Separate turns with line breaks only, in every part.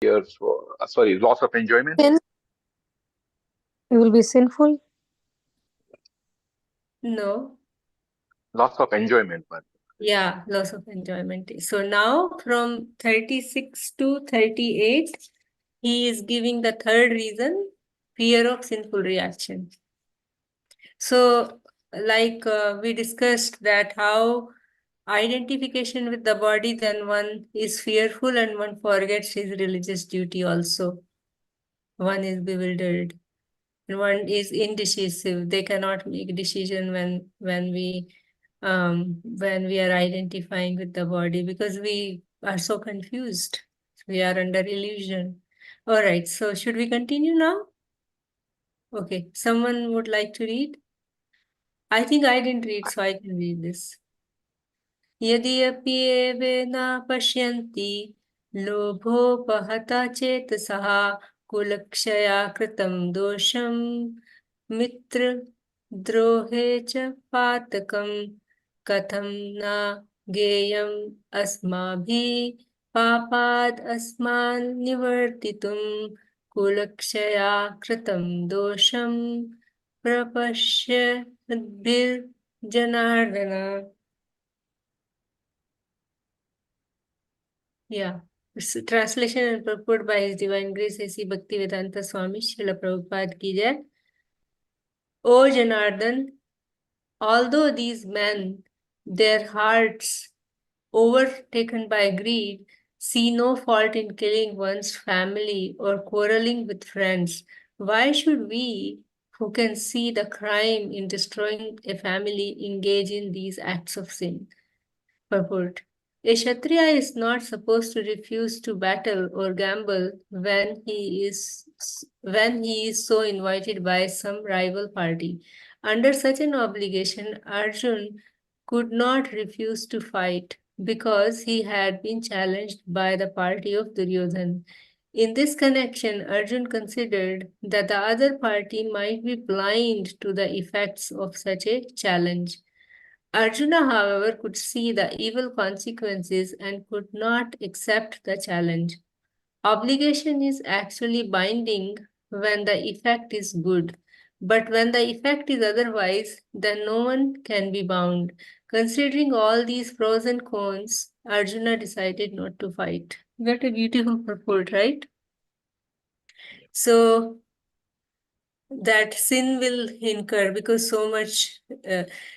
years for, sorry, loss of enjoyment?
Sin, you will be sinful.
No.
Loss of enjoyment, but
Yeah, loss of enjoyment. So now from 36 to 38, he is giving the third reason, fear of sinful reaction. So, like we discussed that how identification with the body, then one is fearful and one forgets his religious duty also. One is bewildered and one is indecisive. They cannot make decision when we are identifying with the body because we are so confused. We are under illusion. All right, so should we continue now? Okay, someone would like to read? I think I didn't read, so I can read this. यद्यपि even पश्यन्ति लोभोपहता चेतसः कुलक्षया कृतं दोषं मित्रद्रोहे च पातकं कथं न ज्ञेयम् अस्माभिः पापाद् अस्मान् निवर्तितुं कुलक्षया कृतं दोषं प्रपश्यद्भिर्जनार्दन. Yeah. It's a translation and purport by His Divine Grace A.C. Bhaktivedanta Swami Srila Prabhupada ki jai. O Janardhan, although these men, their hearts overtaken by greed, see no fault in killing one's family or quarreling with friends, why should we, who can see the crime in destroying a family, engage in these acts of sin? Purport. A Kshatriya is not supposed to refuse to battle or gamble when he is so invited by some rival party. Under such an obligation, Arjun could not refuse to fight because he had been challenged by the party of Duryodhan. In this connection, Arjun considered that the other party might be blind to the effects of such a challenge. Arjuna, however, could see the evil consequences and could not accept the challenge. Obligation is actually binding when the effect is good, but when the effect is otherwise, then no one can be bound. Considering all these pros and cons, Arjuna decided not to fight. What a beautiful purport, right? So, that sin will incur because so much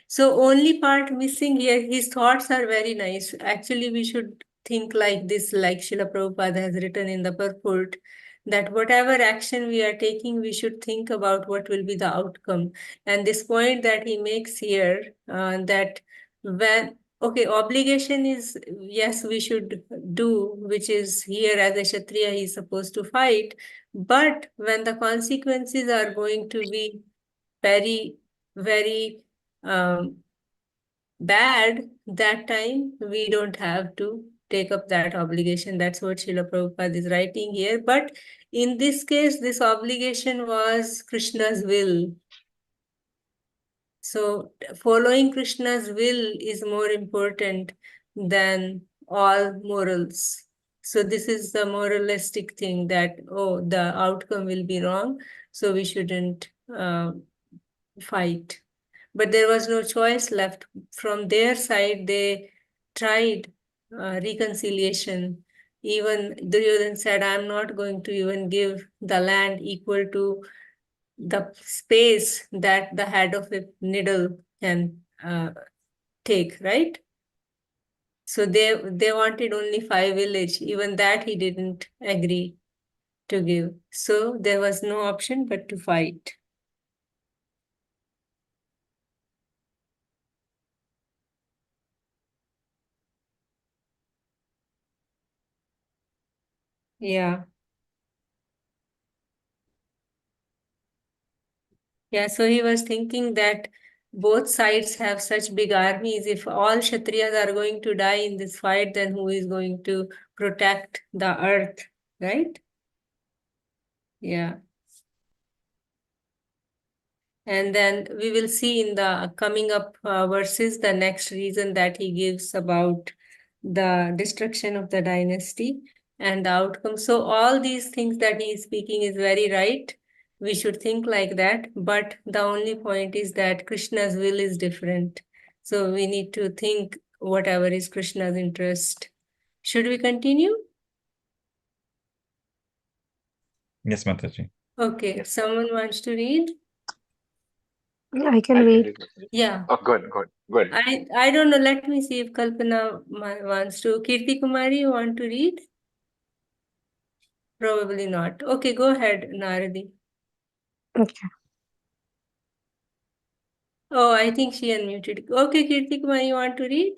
so only part missing here, his thoughts are very nice. Actually we should think like this, like Srila Prabhupada has written in the purport, that whatever action we are taking, we should think about what will be the outcome. And this point that he makes here, that when okay, obligation is, yes, we should do, which is here as a Kshatriya, he is supposed to fight. But when the consequences are going to be very, very bad, that time we don't have to take up that obligation. That's what Srila Prabhupada is writing here. But in this case, this obligation was Krishna's will. So following Krishna's will is more important than all morals. So this is the moralistic thing that, oh, the outcome will be wrong, so we shouldn't fight. But there was no choice left. From their side, they tried reconciliation. Even Duryodhan said, I'm not going to even give the land equal to the space that the head of a needle can take, right? So they wanted only 5 village. Even that he didn't agree to give. So there was no option but to fight. Yeah. Yeah, so he was thinking that both sides have such big armies. If all Kshatriyas are going to die in this fight, then who is going to protect the earth, right? Yeah. And then we will see in the coming up verses the next reason that he gives about the destruction of the dynasty. and the outcome. So all these things that he is speaking is very right. We should think like that. But the only point is that Krishna's will is different. So we need to think whatever is Krishna's interest. Should we continue?
Yes, Mataji.
Okay,
Yes.
someone wants to read?
I can
I can
read.
read Mataji.
Yeah.
Oh, go ahead, go ahead, go ahead.
I don't know. Let me see if Kalpana wants to. Kirti Kumari, you want to read? Probably not. Okay, go ahead, Naradi.
Okay.
Oh, I think she unmuted. Okay, Kirti Kumari, you want to read?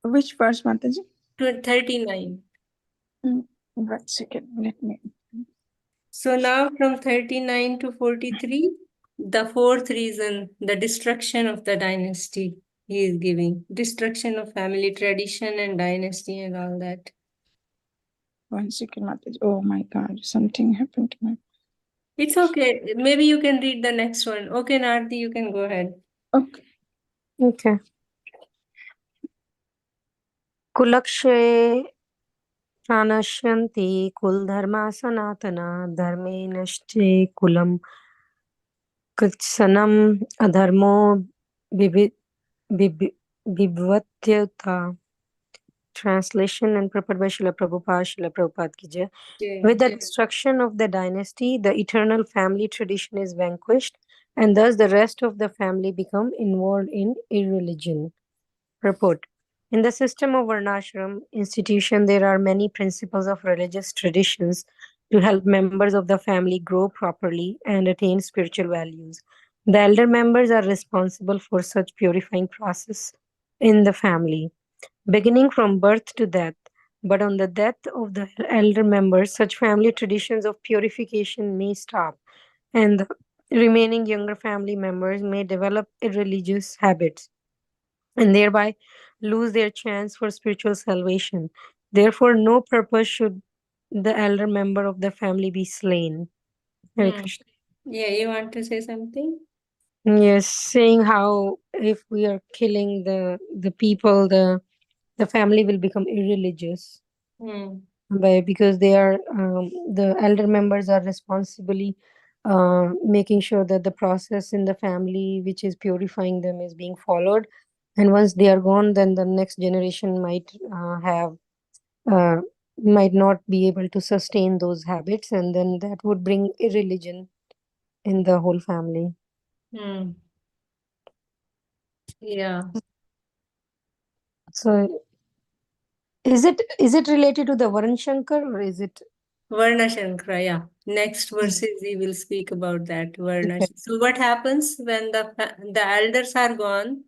Which verse, Mataji?
39.
1 second, let me.
So now from 39 to 43, the fourth reason, the destruction of the dynasty he is giving. Destruction of family tradition and dynasty and all that.
1 second, Mataji. Oh my God, something happened to my.
It's okay. Maybe you can read the next one. Okay, Nardi, you can go ahead.
Okay.
Okay. Kulakshe pranashyanti kul dharma sanatana dharme nashte kulam kritsanam adharmo bibvatyata. Translation and prepared by Srila Prabhupada. Srila Prabhupada ki jai.
Okay.
With the destruction of the dynasty, the eternal family tradition is vanquished, and thus the rest of the family become involved in irreligion. Report. In the system of Varnashram institution, there are many principles of religious traditions to help members of the family grow properly and attain spiritual values. The elder members are responsible for such purifying process in the family, beginning from birth to death. But on the death of the elder members, such family traditions of purification may stop, and the remaining younger family members may develop irreligious habits and thereby lose their chance for spiritual salvation. Therefore, no purpose should the elder member of the family be slain. Hare
Hmm.
Krishna.
Yeah, you want to say something?
Yes, saying how if we are killing the people, the family will become irreligious
Hmm.
because they are the elder members are responsibly making sure that the process in the family which is purifying them is being followed, and once they are gone, then the next generation uh, might not be able to sustain those habits, and then that would bring irreligion in the whole family.
Hmm. Yeah.
So is it related to the Varun Shankar, or is it
Varna Shankara, yeah. Next verses we will speak about that. Varna. So what happens when the elders are gone?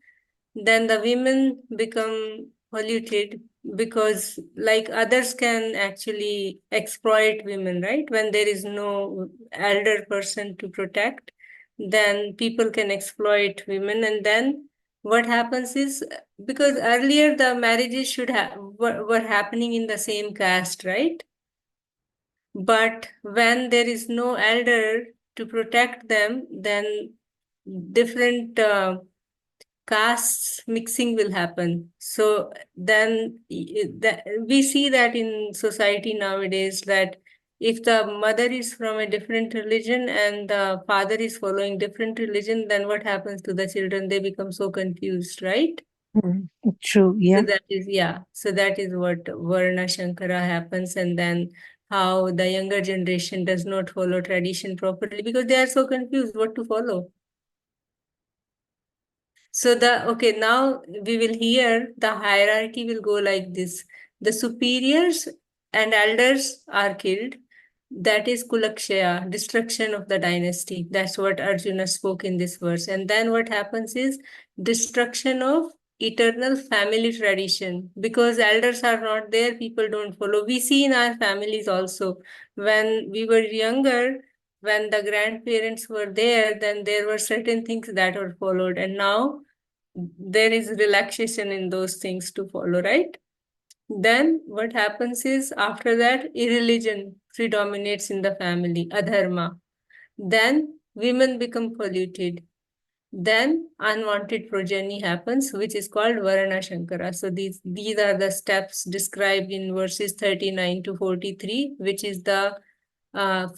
Then the women become polluted because like others can actually exploit women, right? When there is no elder person to protect, then people can exploit women. And then what happens is because earlier the marriages should have were happening in the same caste, right? But when there is no elder to protect them, then different castes mixing will happen. So then we see that in society nowadays that if the mother is from a different religion and the father is following different religion, then what happens to the children? They become so confused, right?
true? Yeah.
So that is, yeah. So that is what Varna Shankara happens, and then how the younger generation does not follow tradition properly because they are so confused what to follow. So okay, now we will hear the hierarchy will go like this. The superiors and elders are killed. That is Kulakshaya, destruction of the dynasty. That's what Arjuna spoke in this verse. And then what happens is destruction of eternal family tradition. Because elders are not there, people don't follow. We see in our families also. When we were younger, when the grandparents were there, then there were certain things that were followed. And now there is relaxation in those things to follow, right? Then what happens is after that, irreligion predominates in the family, adharma. Then women become polluted. then unwanted progeny happens, which is called Varana Shankara. So these are the steps described in verses 39 to 43, which is the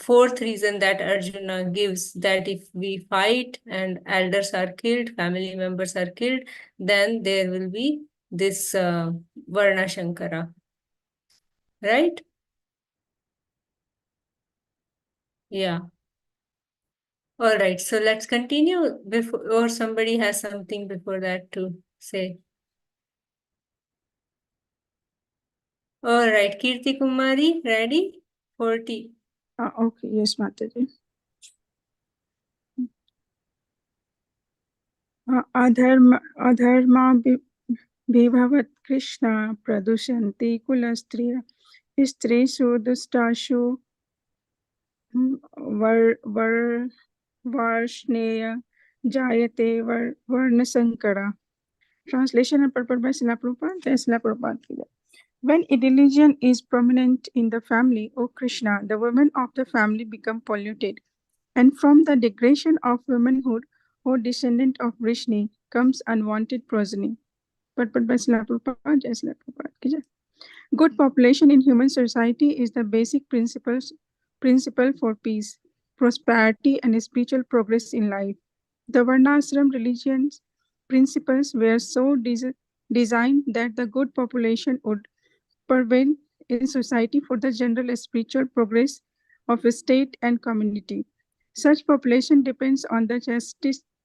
fourth reason that Arjuna gives, that if we fight and elders are killed, family members are killed, then there will be this Varna Shankara. Right? Yeah. All right. So let's continue before, or somebody has something before that to say. All right. Kirti Kumari, ready? 40.
Okay, yes, Mataji. अधर्मा विभवत् कृष्णा प्रदुषन्ति कुलस्त्रिय स्त्रीषु दुष्टासु वर्ष्णेय जायते वर्णसंकरा. Translation and purport by Srila Prabhupada. Srila Prabhupada ki jai. When religion is prominent in the family, O Krishna, the women of the family become polluted. And from the degradation of womanhood, O descendant of Vrishni, comes unwanted progeny. Purport by Srila Prabhupada. Jai Srila Prabhupada ki jai. Good population in human society is the basic principle for peace, prosperity, and spiritual progress in life. The Varnashram religion's principles were so designed that the good population would prevail in society for the general spiritual progress of a state and community. Such population depends on the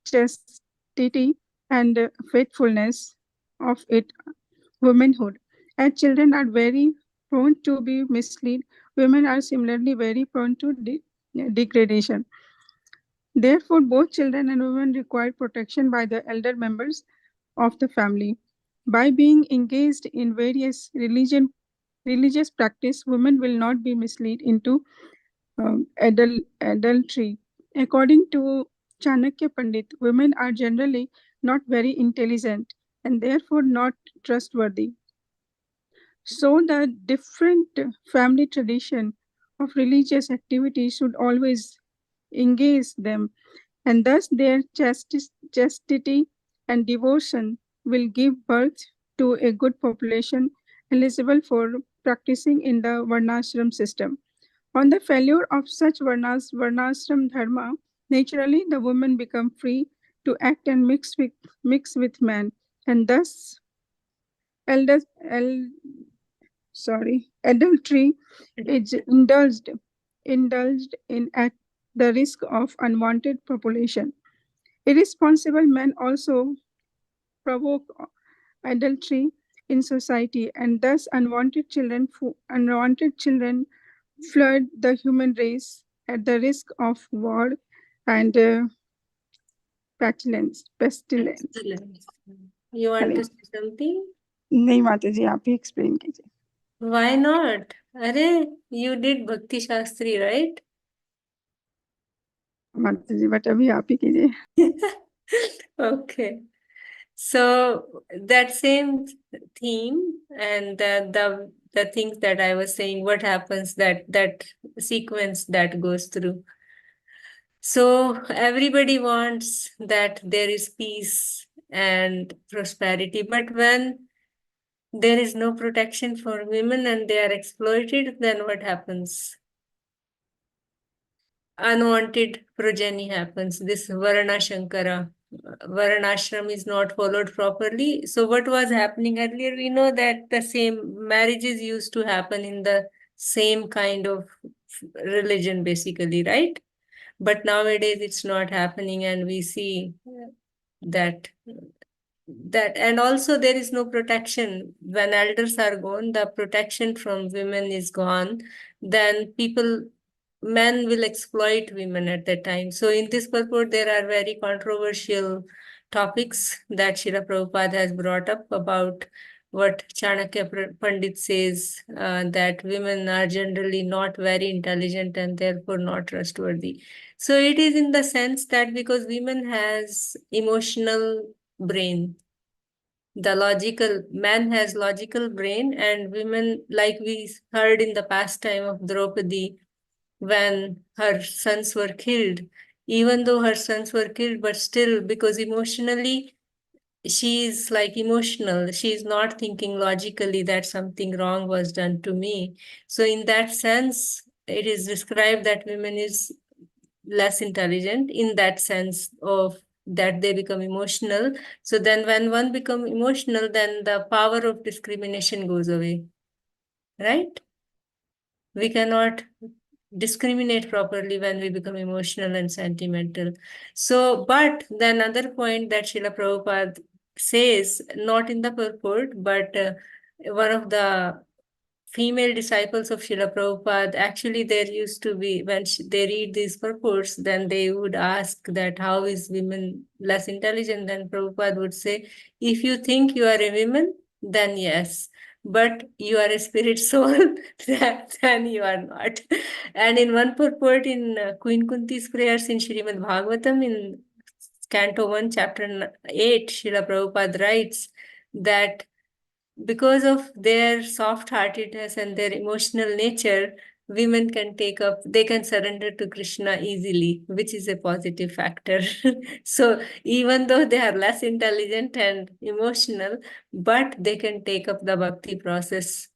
chastity and faithfulness of its womanhood. As children are very prone to be misled, women are similarly very prone to degradation. Therefore, both children and women require protection by the elder members of the family. By being engaged in various religious practice, women will not be misled into adultery. According to Chanakya Pandit, women are generally not very intelligent and therefore not trustworthy. So the different family tradition of religious activity should always engage them, and thus their chastity and devotion will give birth to a good population eligible for practicing in the Varnashram system. On the failure of such Varnashram dharma, naturally the women become free to act and mix with men, and thus elders, adultery is indulged in at the risk of unwanted population. Irresponsible men also provoke adultery in society, and thus unwanted children flood the human race at the risk of war and pestilence.
Excellent. You want to say something?
नहीं माता जी आप ही explain कीजिए.
Why not? Arey, you did Bhakti Shastri, right?
माता जी but अभी आप ही कीजिए.
Okay. So that same theme and the things that I was saying, what happens, that sequence that goes through. So everybody wants that there is peace and prosperity, but when there is no protection for women and they are exploited, then what happens? Unwanted progeny happens. This Varana Shankara, Varanashram is not followed properly. So what was happening earlier? We know that the same marriages used to happen in the same kind of religion, basically, right? But nowadays it's not happening, and we see that and also there is no protection. When elders are gone, the protection from women is gone. Then men will exploit women at that time. So in this purport, there are very controversial topics that Srila Prabhupada has brought up about what Chanakya Pandit says, that women are generally not very intelligent and therefore not trustworthy. So it is in the sense that because women has emotional brain, man has logical brain, and women, like we heard in the pastime of Draupadi, when her sons were killed, even though her sons were killed, but still, because emotionally, she's like emotional. She's not thinking logically that something wrong was done to me. So in that sense, it is described that women is less intelligent in that sense of that they become emotional. So then when one become emotional, then the power of discrimination goes away, right? We cannot discriminate properly when we become emotional and sentimental. So, but the another point that Srila Prabhupada says, not in the purport, but one of the female disciples of Srila Prabhupada, actually there used to be, when they read these purports, then they would ask that how is women less intelligent? Then Prabhupada would say, if you think you are a woman, then yes. But you are a spirit soul, then you are not. And in one purport in Queen Kunti's prayers in Srimad Bhagavatam, in Canto 1, Chapter 8, Srila Prabhupada writes that because of their soft-heartedness and their emotional nature, women can they can surrender to Krishna easily, which is a positive factor. So even though they are less intelligent and emotional, but they can take up the bhakti process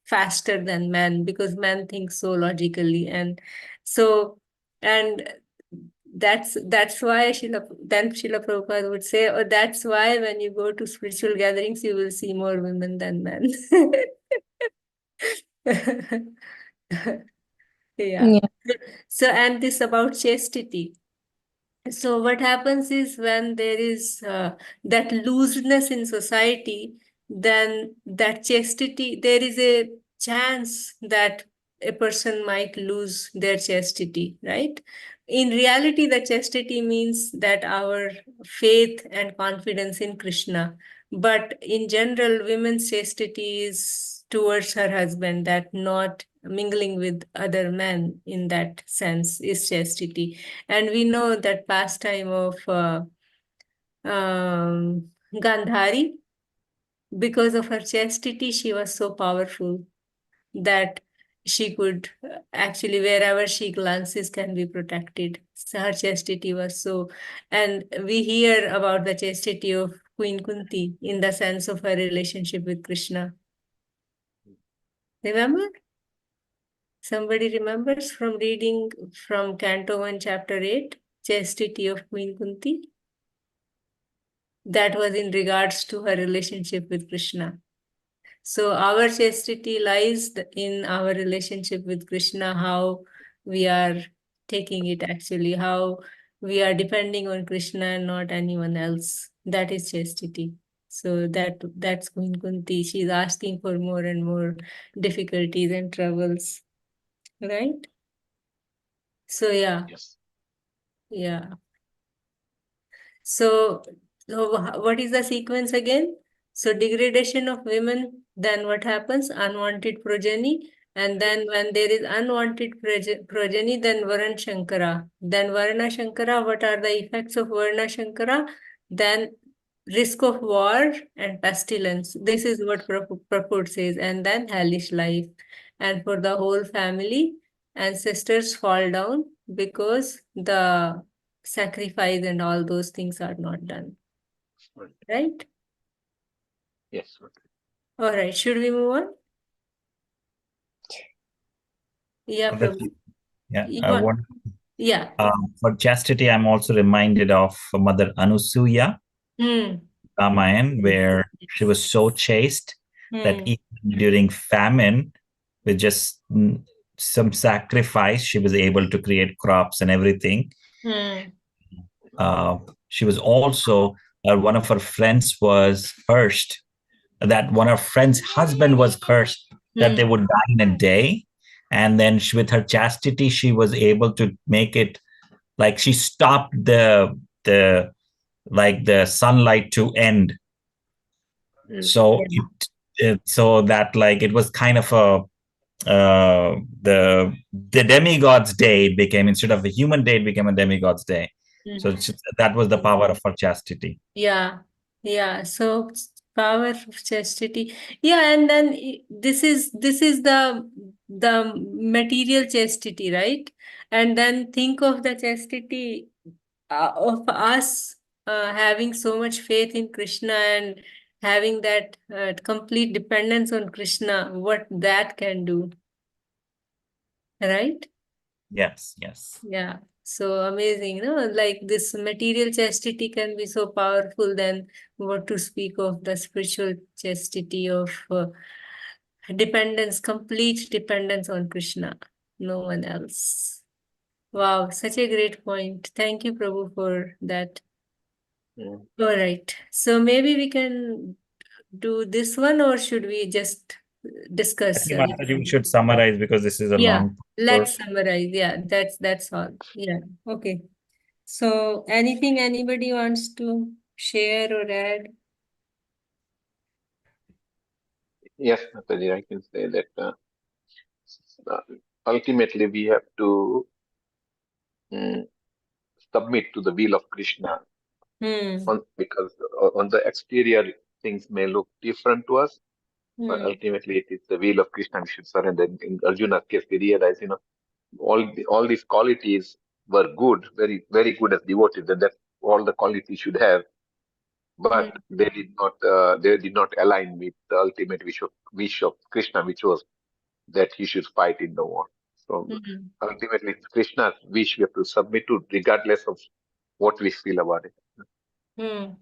faster than men, because men think so logically. And so, and that's why Srila Prabhupada would say, oh, that's why when you go to spiritual gatherings, you will see more women than men. Yeah.
Yeah.
So, and this about chastity. So what happens is when there is that looseness in society, then that chastity, there is a chance that a person might lose their chastity, right? In reality, the chastity means that our faith and confidence in Krishna. But in general, women's chastity is towards her husband, that not mingling with other men in that sense is chastity. And we know that pastime of Gandhari, because of her chastity, she was so powerful that she could actually, wherever she glances, can be protected. So her chastity was so, and we hear about the chastity of Queen Kunti in the sense of her relationship with Krishna. Remember? Somebody remembers from reading from Canto 1, Chapter 8, Chastity of Queen Kunti? That was in regards to her relationship with Krishna. So our chastity lies in our relationship with Krishna, how we are taking it actually, how we are depending on Krishna and not anyone else. That is chastity. So that's Queen Kunti. She's asking for more and more difficulties and troubles, right? So yeah,
Yes.
yeah. So, what is the sequence again? So degradation of women, then what happens? Unwanted progeny. And then when there is unwanted progeny, then Varana Shankara. Then Varana Shankara, what are the effects of Varana Shankara? Then risk of war and pestilence. This is what purport says. And then hellish life. And for the whole family, ancestors fall down because the sacrifice and all those things are not done,
Right.
right?
Yes. Okay.
All right, should we move on? Yeah, Prabhu.
Yeah,
You want? Yeah.
for chastity, I'm also reminded of Mother Anusuya,
Hmm.
Ramayan, where she was so chaste that
Hmm.
even during famine, with just some sacrifice, she was able to create crops and everything.
Hmm.
She was also, one of her friends was cursed, that one of her friends' husband was cursed that they would die in a day. And then with her chastity, she was able to make it like she stopped the like the sunlight to end. So so that like it was kind of a the demigod's day. It became, instead of a human day, it became a demigod's day. So that was the power of her chastity.
Yeah, yeah. So power of chastity. Yeah, and then this is the the material chastity, right? And then think of the chastity of us having so much faith in Krishna and having that complete dependence on Krishna, what that can do, right?
Yes, yes.
Yeah. So amazing, no? Like this material chastity can be so powerful, then what to speak of the spiritual chastity of dependence, complete dependence on Krishna, no one else. Wow, such a great point. Thank you, Prabhu, for that.
Mm.
All right. So maybe we can do this one, or should we just
I
discuss
think
a little
Mataji, we
more?
should summarize because this is a
Yeah,
long
let's summarize. Yeah, that's all. Yeah. Okay. So anything anybody wants to share or add?
Yes, Mataji, I can say that uh, ultimately we have to mm, submit to the will of Krishna
Hmm.
because on the exterior things may look different to us, but
Hmm.
ultimately it is the will of Krishna we should surrender. In Arjuna's case, we realize, all these qualities were good, very, very good as devotees, and that's all the qualities should have,
Hmm.
but they did not align with the ultimate wish of Krishna, which was that he should fight in the war. So
Hmm.
ultimately, it's Krishna's wish we have to submit to, regardless of what we feel about it.
Hmm.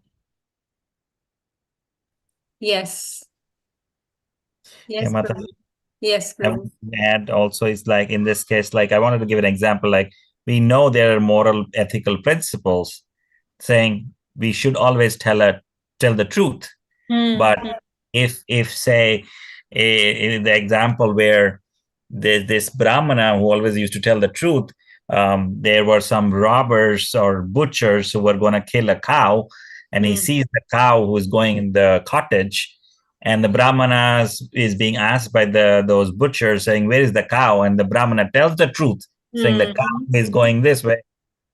Yes.
Yeah,
Yes,
Mataji.
Prabhu. Yes,
I want
Prabhu.
to add also is like in this case, like I wanted to give an example. Like we know there are moral, ethical principles saying we should always tell the truth.
Hmm.
But if say in the example where there's this brahmana who always used to tell the truth, there were some robbers or butchers who were going to kill a cow, and he
Hmm.
sees the cow who is going in the cottage, and the brahmana is being asked by those butchers saying, where is the cow? And the brahmana tells the truth, saying the cow
Hmm.
is going this way.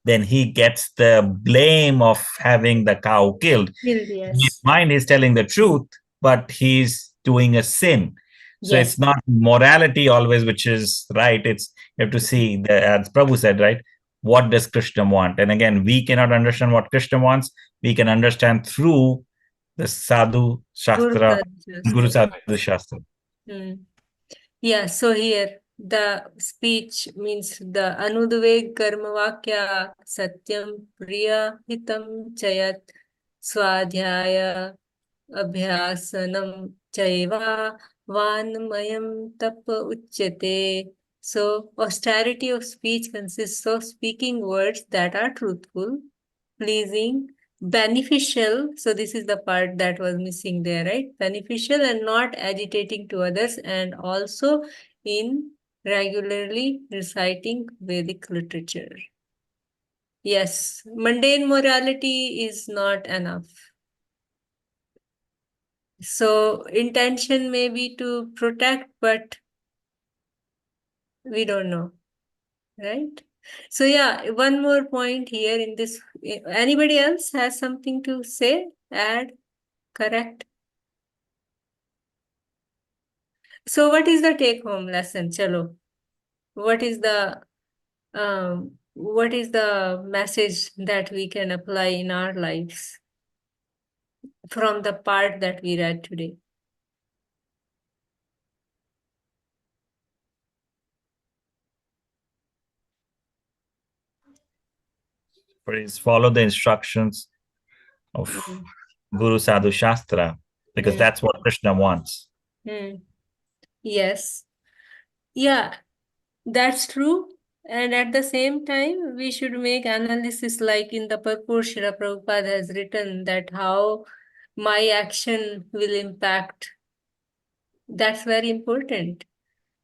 Then he gets the blame of having the cow killed.
Killed,
In his
yes.
mind, he's telling the truth, but he's doing a sin. So
Yes.
it's not morality always which is right. It's you have to see as Prabhu said, right? What does Krishna want? And again, we cannot understand what Krishna wants. We can understand through the Sadhu
Guru
Shastra, Guru
Sadhu.
Sadhu Shastra.
Hmm. Yeah, so here the speech means the Anudveg Karma Vakya Satyam Priya Hitam Chayat Swadhyaya Abhyasanam Chaiva Vanmayam Tap Uchyate. So austerity of speech consists of speaking words that are truthful, pleasing, beneficial. So this is the part that was missing there, right? Beneficial and not agitating to others, and also in regularly reciting Vedic literature. Yes, mundane morality is not enough. So intention may be to protect, but we don't know, right? So yeah, one more point here in this. Anybody else has something to say, add, correct? So what is the take home lesson? Chalo. What is the message that we can apply in our lives from the part that we read today?
Please follow the instructions of
Mm.
Guru Sadhu Shastra because
Mm.
that's what Krishna wants.
Mm. Yes. Yeah, that's true. And at the same time, we should make analysis like in the purport Srila Prabhupada has written that how my action will impact. That's very important.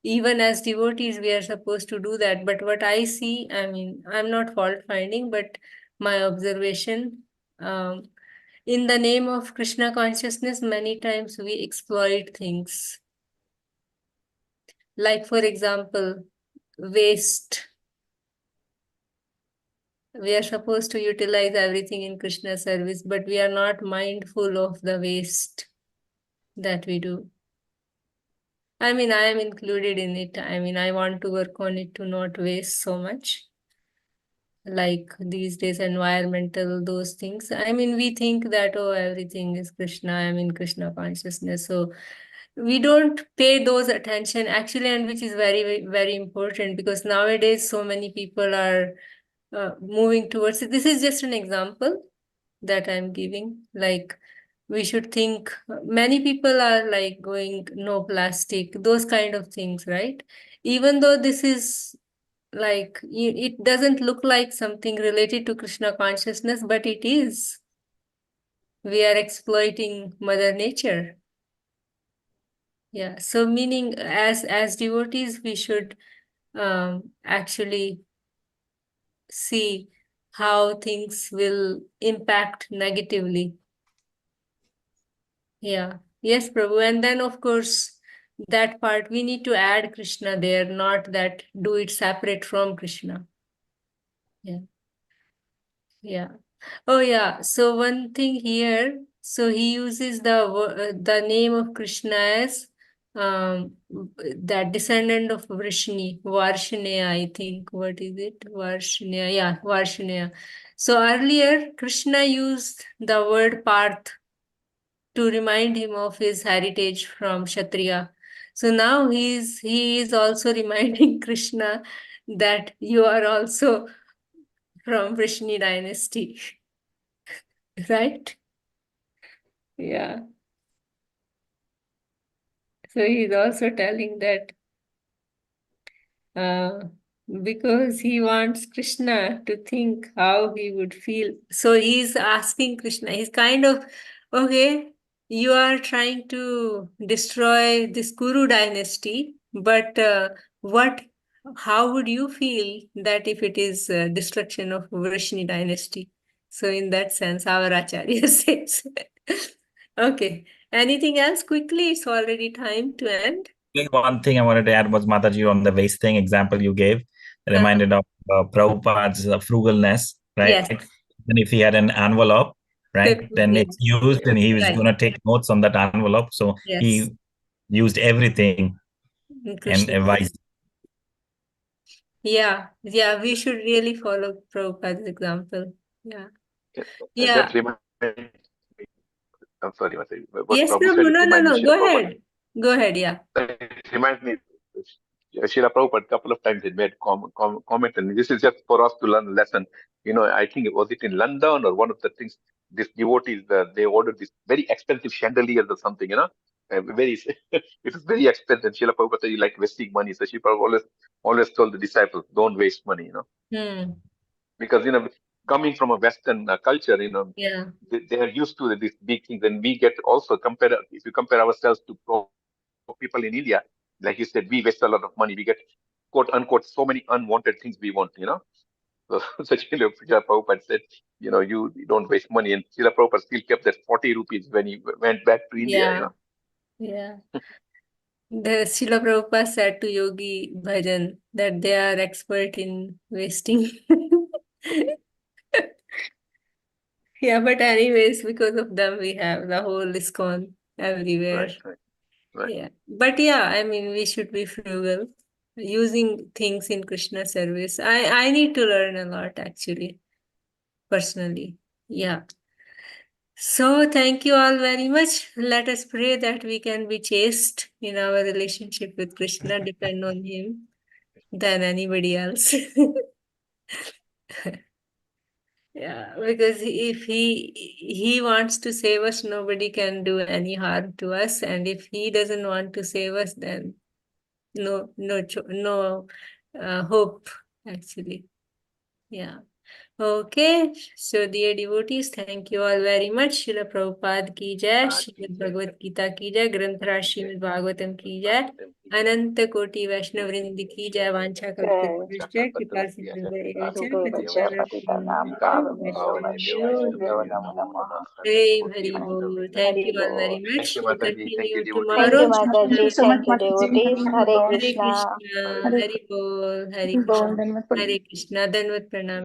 Even as devotees, we are supposed to do that. But what I see, I mean, I'm not fault finding, but my observation, in the name of Krishna consciousness, many times we exploit things. Like, for example, waste. We are supposed to utilize everything in Krishna service, but we are not mindful of the waste that we do. I mean, I am included in it. I mean, I want to work on it to not waste so much. Like these days, environmental, those things. I mean, we think that, oh, everything is Krishna, I mean, Krishna consciousness. So we don't pay those attention actually, and which is very, very, very important, because nowadays so many people are moving towards it. This is just an example that I'm giving. Like, we should think, many people are like going no plastic, those kind of things, right? Even though this is like, it doesn't look like something related to Krishna consciousness, but it is. We are exploiting Mother Nature. Yeah. So meaning, as devotees, we should actually see how things will impact negatively. Yeah. Yes, Prabhu. And then, of course, that part we need to add Krishna there, not that do it separate from Krishna. Yeah. Yeah. Oh, yeah. So one thing here, so he uses the name of Krishna as that descendant of Varshaneya, I think. What is it? Varshaneya. Yeah, Varshaneya. So earlier, Krishna used the word Parth to remind him of his heritage from Kshatriya. So now he is also reminding Krishna that you are also from Vrishni dynasty, right? Yeah. So he's also telling that uh, because he wants Krishna to think how he would feel. So he's asking Krishna, he's kind of, okay, you are trying to destroy this Kuru dynasty, but how would you feel that if it is destruction of Vrishni dynasty? So in that sense, our Acharya says. Okay. Anything else quickly? It's already time to end.
One thing I wanted to add was Mataji on the waste thing example you gave, reminded of Prabhupada's frugalness, right?
Yes.
And if he had an envelope, right, then
Yeah.
it's used and he was
Right.
going to take notes on that envelope. So
Yes.
he used everything and
Krishna.
advised.
Yeah. Yeah. We should really follow Prabhupada's example. Yeah. Yeah.
That reminds me. I'm sorry, Mataji. What
Yes,
Prabhu said,
Prabhu.
it
No, no,
reminds me
no.
Srila
Go
Prabhupada.
ahead. Go ahead. Yeah.
It reminds me, Srila Prabhupada, a couple of times he made comment, and this is just for us to learn a lesson. I think was it in London or one of the things, these devotees, they ordered this very expensive chandeliers or something, very, it was very expensive. Srila Prabhupada said, you like wasting money. So Srila Prabhupada always told the disciples, don't waste money, because, coming from a Western culture,
Yeah.
they are used to these big things, and we get also if you compare ourselves to people in India, like you said, we waste a lot of money. We get quote unquote so many unwanted things we want. So, Srila Prabhupada said, you don't waste money, and Srila Prabhupada still kept that 40 rupees when he went back to India.
Yeah. Yeah. The Srila Prabhupada said to Yogi Bhajan that they are expert in wasting. Yeah, but anyways, because of them, we have the whole ISKCON everywhere.
Right.
Yeah, but yeah, I mean, we should be frugal, using things in Krishna service. I need to learn a lot actually, personally. Yeah. So thank you all very much. Let us pray that we can be chaste in our relationship with Krishna, depend on him than anybody else. Yeah, because if he wants to save us, nobody can do any harm to us, and if he doesn't want to save us, then no hope actually. Yeah. Okay. So dear devotees, thank you all very much. Srila Prabhupada ki jai, Srimad Bhagavad Gita ki jai, Granthra Srimad Bhagavatam ki jai, Ananta Koti Vaishnav Vrindi ki jai, Vancha Kalpatarushya, Kripa Sindhuvarevacha, Patitanam Vaishnavam Hey, Hari Bol. Thank you all very
Thank
much.
you,
We'll
Mataji. Thank you,
continue
devotees.
Thank
tomorrow.
you, Mataji. Thank you so much, Mataji.
Hare Krishna,
Hare
Hari Bol, Hari
Bol,
Krishna,
Dhanwad Pranam.
Hare Krishna, Danvat Pranam.